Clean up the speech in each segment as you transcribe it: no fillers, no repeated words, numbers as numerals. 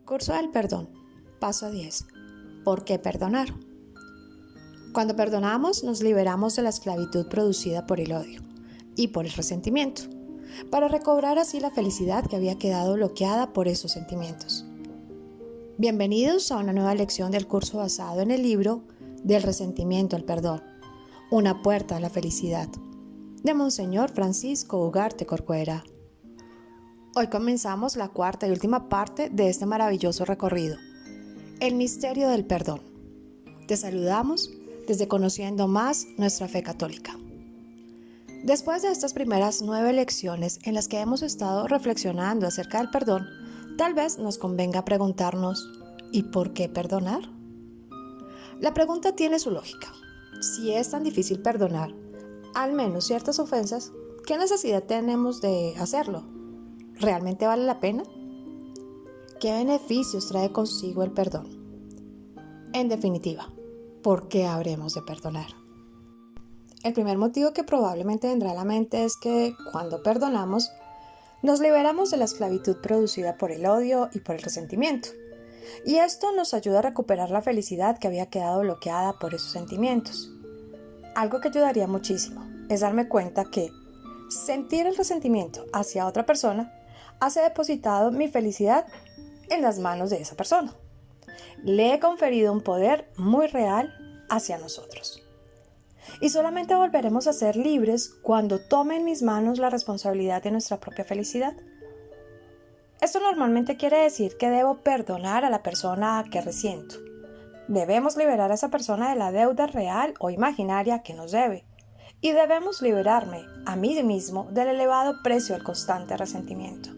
Curso del perdón. Paso 10. ¿Por qué perdonar? Cuando perdonamos, nos liberamos de la esclavitud producida por el odio y por el resentimiento, para recobrar así la felicidad que había quedado bloqueada por esos sentimientos. Bienvenidos a una nueva lección del curso basado en el libro Del resentimiento al perdón, una puerta a la felicidad, de Monseñor Francisco Ugarte Corcuera. Hoy comenzamos la cuarta y última parte de este maravilloso recorrido, el misterio del perdón. Te saludamos desde Conociendo Más Nuestra Fe Católica. Después de estas primeras 9 lecciones en las que hemos estado reflexionando acerca del perdón, tal vez nos convenga preguntarnos, ¿y por qué perdonar? La pregunta tiene su lógica. Si es tan difícil perdonar, al menos ciertas ofensas, ¿qué necesidad tenemos de hacerlo? ¿Realmente vale la pena? ¿Qué beneficios trae consigo el perdón? En definitiva, ¿por qué habremos de perdonar? El primer motivo que probablemente vendrá a la mente es que cuando perdonamos, nos liberamos de la esclavitud producida por el odio y por el resentimiento. Y esto nos ayuda a recuperar la felicidad que había quedado bloqueada por esos sentimientos. Algo que ayudaría muchísimo es darme cuenta que sentir el resentimiento hacia otra persona hace depositado mi felicidad en las manos de esa persona. Le he conferido un poder muy real hacia nosotros. Y solamente volveremos a ser libres cuando tome en mis manos la responsabilidad de nuestra propia felicidad. Esto normalmente quiere decir que debo perdonar a la persona que resiento. Debemos liberar a esa persona de la deuda real o imaginaria que nos debe. Y debemos liberarme a mí mismo del elevado precio del constante resentimiento.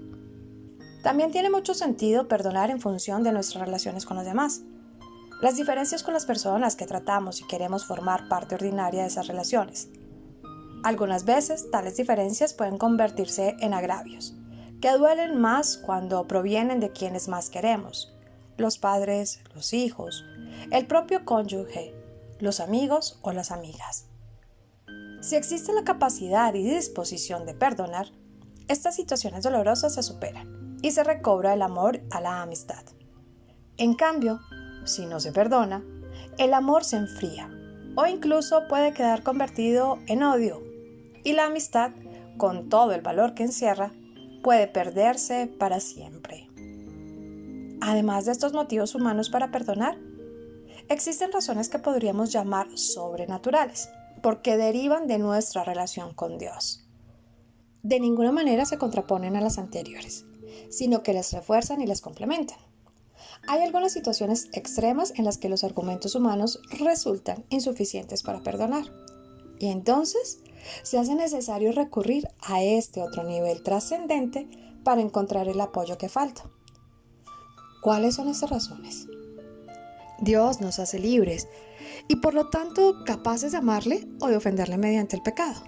También tiene mucho sentido perdonar en función de nuestras relaciones con los demás. Las diferencias con las personas que tratamos y queremos formar parte ordinaria de esas relaciones. Algunas veces tales diferencias pueden convertirse en agravios, que duelen más cuando provienen de quienes más queremos, los padres, los hijos, el propio cónyuge, los amigos o las amigas. Si existe la capacidad y disposición de perdonar, estas situaciones dolorosas se superan y se recobra el amor a la amistad. En cambio, si no se perdona, el amor se enfría o incluso puede quedar convertido en odio y la amistad, con todo el valor que encierra, puede perderse para siempre. Además de estos motivos humanos para perdonar, existen razones que podríamos llamar sobrenaturales, porque derivan de nuestra relación con Dios. De ninguna manera se contraponen a las anteriores, sino que las refuerzan y las complementan. Hay algunas situaciones extremas en las que los argumentos humanos resultan insuficientes para perdonar. Y entonces se hace necesario recurrir a este otro nivel trascendente para encontrar el apoyo que falta. ¿Cuáles son estas razones? Dios nos hace libres y por lo tanto capaces de amarle o de ofenderle mediante el pecado.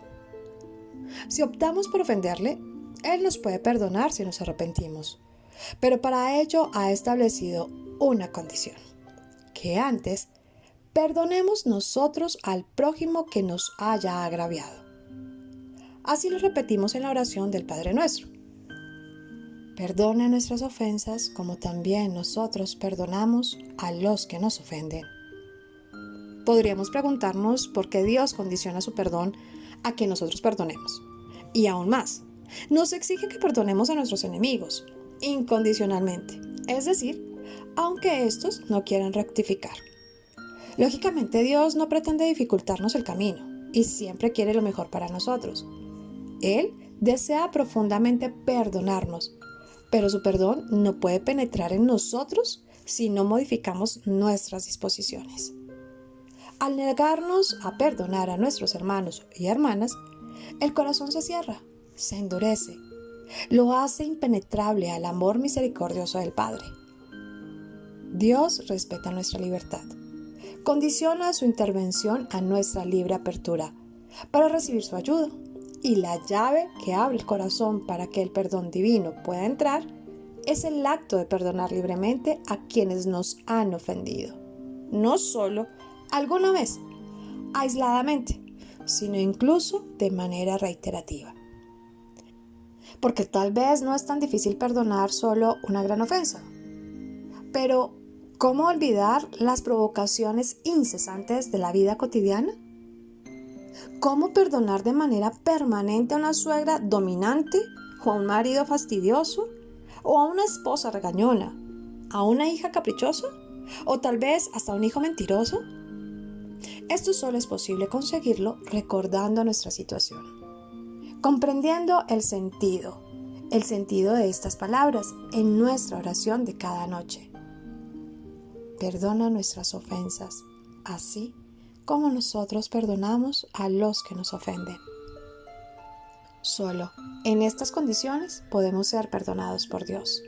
Si optamos por ofenderle, Él nos puede perdonar si nos arrepentimos, pero para ello ha establecido una condición, que antes perdonemos nosotros al prójimo que nos haya agraviado. Así lo repetimos en la oración del Padre Nuestro. Perdona nuestras ofensas como también nosotros perdonamos a los que nos ofenden. Podríamos preguntarnos por qué Dios condiciona su perdón a que nosotros perdonemos. Y aún más, nos exige que perdonemos a nuestros enemigos, incondicionalmente, es decir, aunque estos no quieran rectificar. Lógicamente Dios no pretende dificultarnos el camino y siempre quiere lo mejor para nosotros. Él desea profundamente perdonarnos, pero su perdón no puede penetrar en nosotros si no modificamos nuestras disposiciones. Al negarnos a perdonar a nuestros hermanos y hermanas, el corazón se cierra, se endurece, lo hace impenetrable al amor misericordioso del Padre. Dios respeta nuestra libertad, condiciona su intervención a nuestra libre apertura para recibir su ayuda, y la llave que abre el corazón para que el perdón divino pueda entrar es el acto de perdonar libremente a quienes nos han ofendido, no solo alguna vez, aisladamente, sino incluso de manera reiterativa. Porque tal vez no es tan difícil perdonar solo una gran ofensa. Pero, ¿cómo olvidar las provocaciones incesantes de la vida cotidiana? ¿Cómo perdonar de manera permanente a una suegra dominante o a un marido fastidioso o a una esposa regañona, a una hija caprichosa o tal vez hasta a un hijo mentiroso? Esto solo es posible conseguirlo recordando nuestra situación, comprendiendo el sentido de estas palabras en nuestra oración de cada noche. Perdona nuestras ofensas, así como nosotros perdonamos a los que nos ofenden. Solo en estas condiciones podemos ser perdonados por Dios.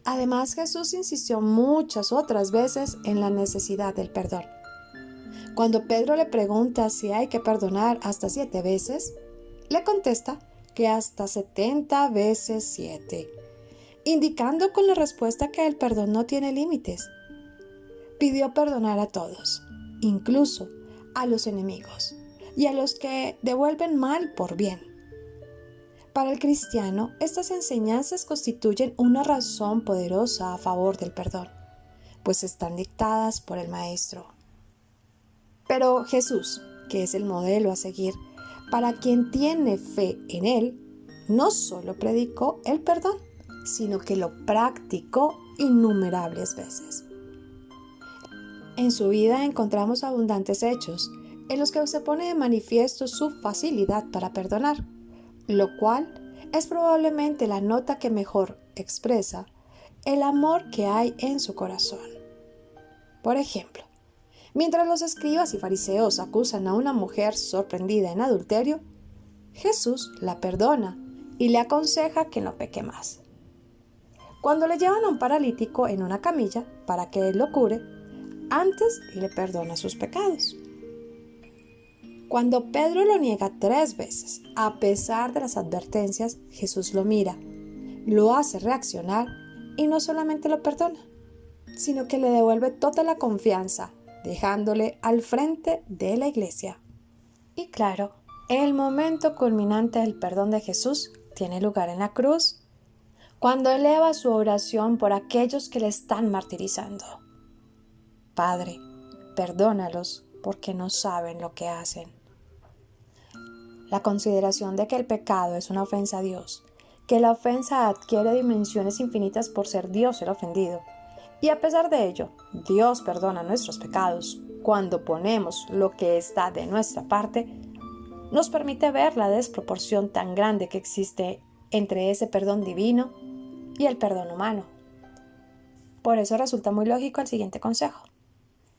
Además, Jesús insistió muchas otras veces en la necesidad del perdón. Cuando Pedro le pregunta si hay que perdonar hasta 7 veces, le contesta que hasta 70 veces 7, indicando con la respuesta que el perdón no tiene límites. Pidió perdonar a todos, incluso a los enemigos y a los que devuelven mal por bien. Para el cristiano, estas enseñanzas constituyen una razón poderosa a favor del perdón, pues están dictadas por el Maestro. Pero Jesús, que es el modelo a seguir para quien tiene fe en Él, no solo predicó el perdón, sino que lo practicó innumerables veces. En su vida encontramos abundantes hechos en los que se pone de manifiesto su facilidad para perdonar, lo cual es probablemente la nota que mejor expresa el amor que hay en su corazón. Por ejemplo, mientras los escribas y fariseos acusan a una mujer sorprendida en adulterio, Jesús la perdona y le aconseja que no peque más. Cuando le llevan a un paralítico en una camilla para que él lo cure, antes le perdona sus pecados. Cuando Pedro lo niega 3 veces, a pesar de las advertencias, Jesús lo mira, lo hace reaccionar y no solamente lo perdona, sino que le devuelve toda la confianza, dejándole al frente de la iglesia. Y claro, el momento culminante del perdón de Jesús tiene lugar en la cruz, cuando eleva su oración por aquellos que le están martirizando. Padre, perdónalos porque no saben lo que hacen. La consideración de que el pecado es una ofensa a Dios, que la ofensa adquiere dimensiones infinitas por ser Dios el ofendido, y a pesar de ello, Dios perdona nuestros pecados cuando ponemos lo que está de nuestra parte, nos permite ver la desproporción tan grande que existe entre ese perdón divino y el perdón humano. Por eso resulta muy lógico el siguiente consejo.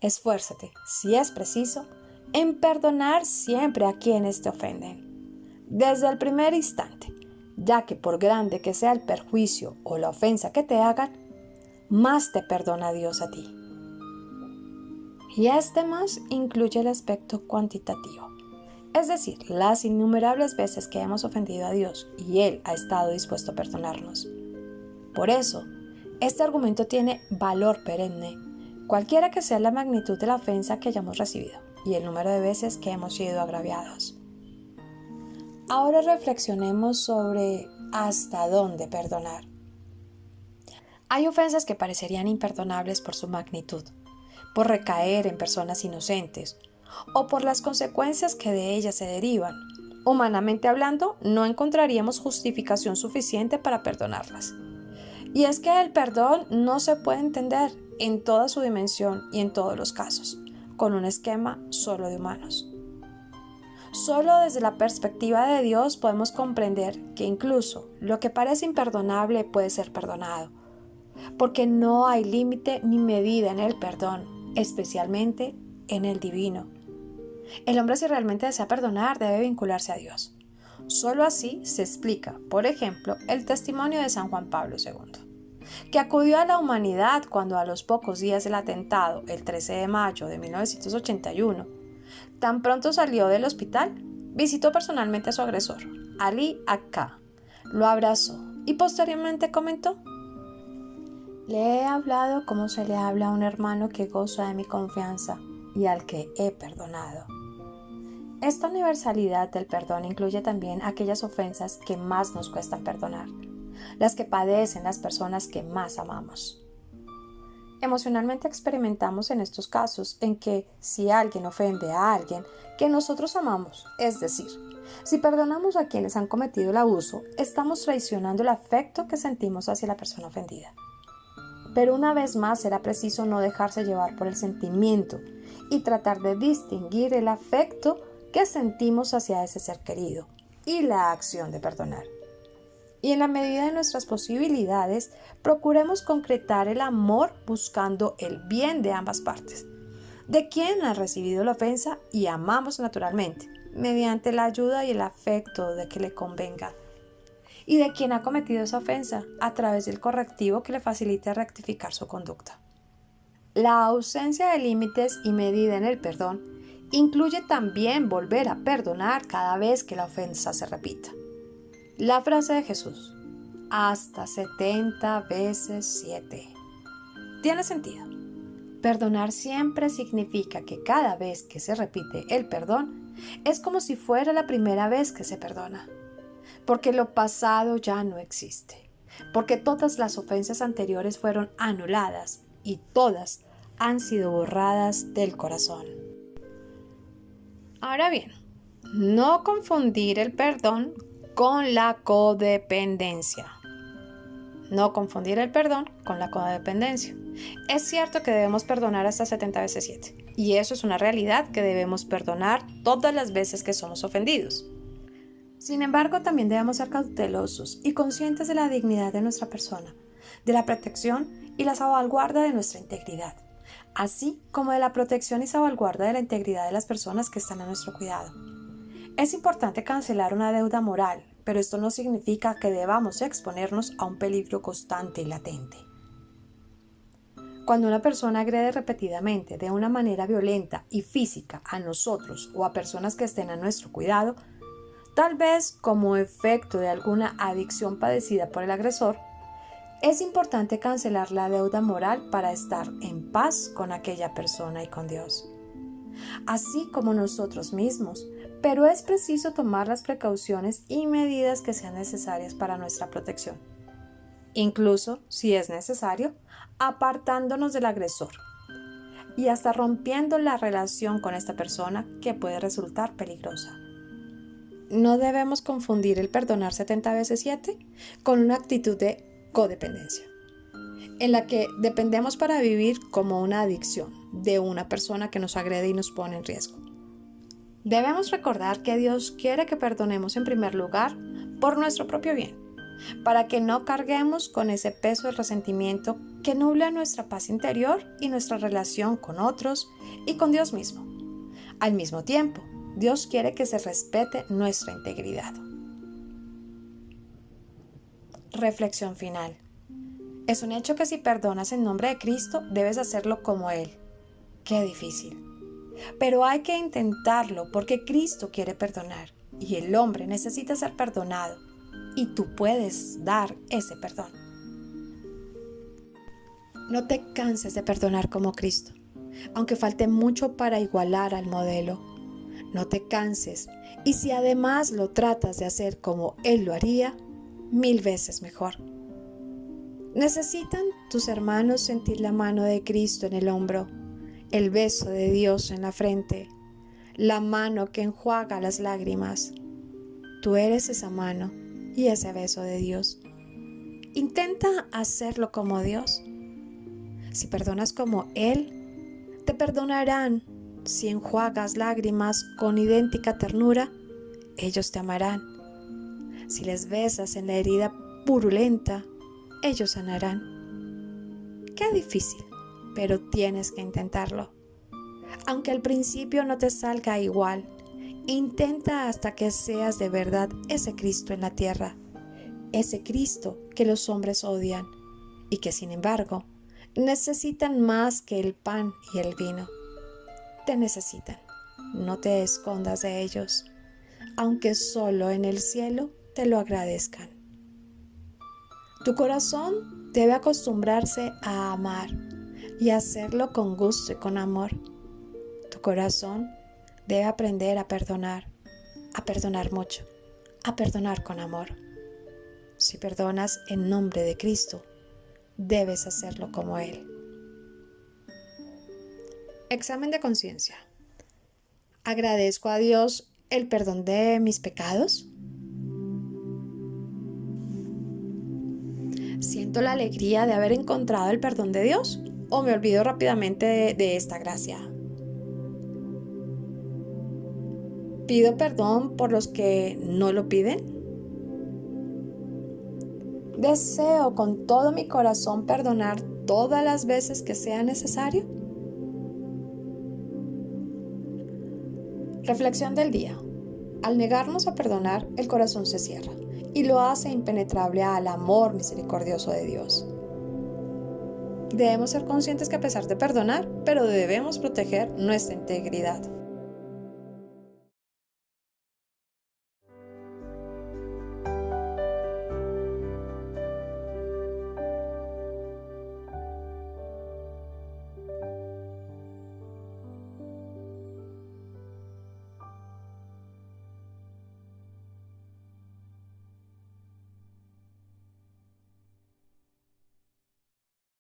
Esfuérzate, si es preciso, en perdonar siempre a quienes te ofenden, desde el primer instante, ya que por grande que sea el perjuicio o la ofensa que te hagan, más te perdona Dios a ti. Y este más incluye el aspecto cuantitativo, es decir, las innumerables veces que hemos ofendido a Dios y Él ha estado dispuesto a perdonarnos. Por eso, este argumento tiene valor perenne, cualquiera que sea la magnitud de la ofensa que hayamos recibido y el número de veces que hemos sido agraviados. Ahora reflexionemos sobre hasta dónde perdonar. Hay ofensas que parecerían imperdonables por su magnitud, por recaer en personas inocentes o por las consecuencias que de ellas se derivan. Humanamente hablando, no encontraríamos justificación suficiente para perdonarlas. Y es que el perdón no se puede entender en toda su dimensión y en todos los casos, con un esquema solo de humanos. Solo desde la perspectiva de Dios podemos comprender que incluso lo que parece imperdonable puede ser perdonado, porque no hay límite ni medida en el perdón, especialmente en el divino. El hombre, si realmente desea perdonar, debe vincularse a Dios. Solo así se explica, por ejemplo, el testimonio de San Juan Pablo II, que acudió a la humanidad cuando a los pocos días del atentado, el 13 de mayo de 1981, tan pronto salió del hospital, visitó personalmente a su agresor, Ali Akka, lo abrazó y posteriormente comentó: le he hablado como se le habla a un hermano que goza de mi confianza y al que he perdonado. Esta universalidad del perdón incluye también aquellas ofensas que más nos cuestan perdonar, las que padecen las personas que más amamos. Emocionalmente experimentamos en estos casos en que si alguien ofende a alguien que nosotros amamos, es decir, si perdonamos a quienes han cometido el abuso, estamos traicionando el afecto que sentimos hacia la persona ofendida. Pero una vez más será preciso no dejarse llevar por el sentimiento y tratar de distinguir el afecto que sentimos hacia ese ser querido y la acción de perdonar. Y en la medida de nuestras posibilidades, procuremos concretar el amor buscando el bien de ambas partes, de quien ha recibido la ofensa y amamos naturalmente, mediante la ayuda y el afecto de que le convenga, y de quien ha cometido esa ofensa a través del correctivo que le facilite rectificar su conducta. La ausencia de límites y medida en el perdón incluye también volver a perdonar cada vez que la ofensa se repita. La frase de Jesús, hasta 70 veces 7, tiene sentido. Perdonar siempre significa que cada vez que se repite el perdón, es como si fuera la primera vez que se perdona. Porque lo pasado ya no existe. Porque todas las ofensas anteriores fueron anuladas y todas han sido borradas del corazón. Ahora bien, no confundir el perdón con la codependencia. No confundir el perdón con la codependencia. Es cierto que debemos perdonar hasta 70 veces 7, y eso es una realidad que debemos perdonar todas las veces que somos ofendidos. Sin embargo, también debemos ser cautelosos y conscientes de la dignidad de nuestra persona, de la protección y la salvaguarda de nuestra integridad, así como de la protección y salvaguarda de la integridad de las personas que están a nuestro cuidado. Es importante cancelar una deuda moral, pero esto no significa que debamos exponernos a un peligro constante y latente. Cuando una persona agrede repetidamente de una manera violenta y física a nosotros o a personas que estén a nuestro cuidado, tal vez como efecto de alguna adicción padecida por el agresor, es importante cancelar la deuda moral para estar en paz con aquella persona y con Dios, así como nosotros mismos, pero es preciso tomar las precauciones y medidas que sean necesarias para nuestra protección, incluso, si es necesario, apartándonos del agresor y hasta rompiendo la relación con esta persona que puede resultar peligrosa. No debemos confundir el perdonar 70 veces 7 con una actitud de codependencia, en la que dependemos para vivir como una adicción de una persona que nos agrede y nos pone en riesgo. Debemos recordar que Dios quiere que perdonemos en primer lugar por nuestro propio bien, para que no carguemos con ese peso del resentimiento que nubla nuestra paz interior y nuestra relación con otros y con Dios mismo. Al mismo tiempo, Dios quiere que se respete nuestra integridad. Reflexión final. Es un hecho que si perdonas en nombre de Cristo, debes hacerlo como Él. ¡Qué difícil! Pero hay que intentarlo porque Cristo quiere perdonar y el hombre necesita ser perdonado y tú puedes dar ese perdón. No te canses de perdonar como Cristo, aunque falte mucho para igualar al modelo. No te canses y si además lo tratas de hacer como Él lo haría, 1000 veces mejor. ¿Necesitan tus hermanos sentir la mano de Cristo en el hombro, el beso de Dios en la frente, la mano que enjuaga las lágrimas? Tú eres esa mano y ese beso de Dios. Intenta hacerlo como Dios. Si perdonas como Él, te perdonarán. Si enjuagas lágrimas con idéntica ternura, ellos te amarán. Si les besas en la herida purulenta, ellos sanarán. Qué difícil, pero tienes que intentarlo. Aunque al principio no te salga igual, intenta hasta que seas de verdad ese Cristo en la tierra, ese Cristo que los hombres odian y que sin embargo necesitan más que el pan y el vino. Te necesitan, no te escondas de ellos, aunque solo en el cielo te lo agradezcan. Tu corazón debe acostumbrarse a amar y hacerlo con gusto y con amor. Tu corazón debe aprender a perdonar mucho, a perdonar con amor. Si perdonas en nombre de Cristo, debes hacerlo como Él. Examen de conciencia. ¿Agradezco a Dios el perdón de mis pecados? ¿Siento la alegría de haber encontrado el perdón de Dios? ¿O me olvido rápidamente de esta gracia? ¿Pido perdón por los que no lo piden? ¿Deseo con todo mi corazón perdonar todas las veces que sea necesario? Reflexión del día. Al negarnos a perdonar, el corazón se cierra y lo hace impenetrable al amor misericordioso de Dios. Debemos ser conscientes que a pesar de perdonar, pero debemos proteger nuestra integridad.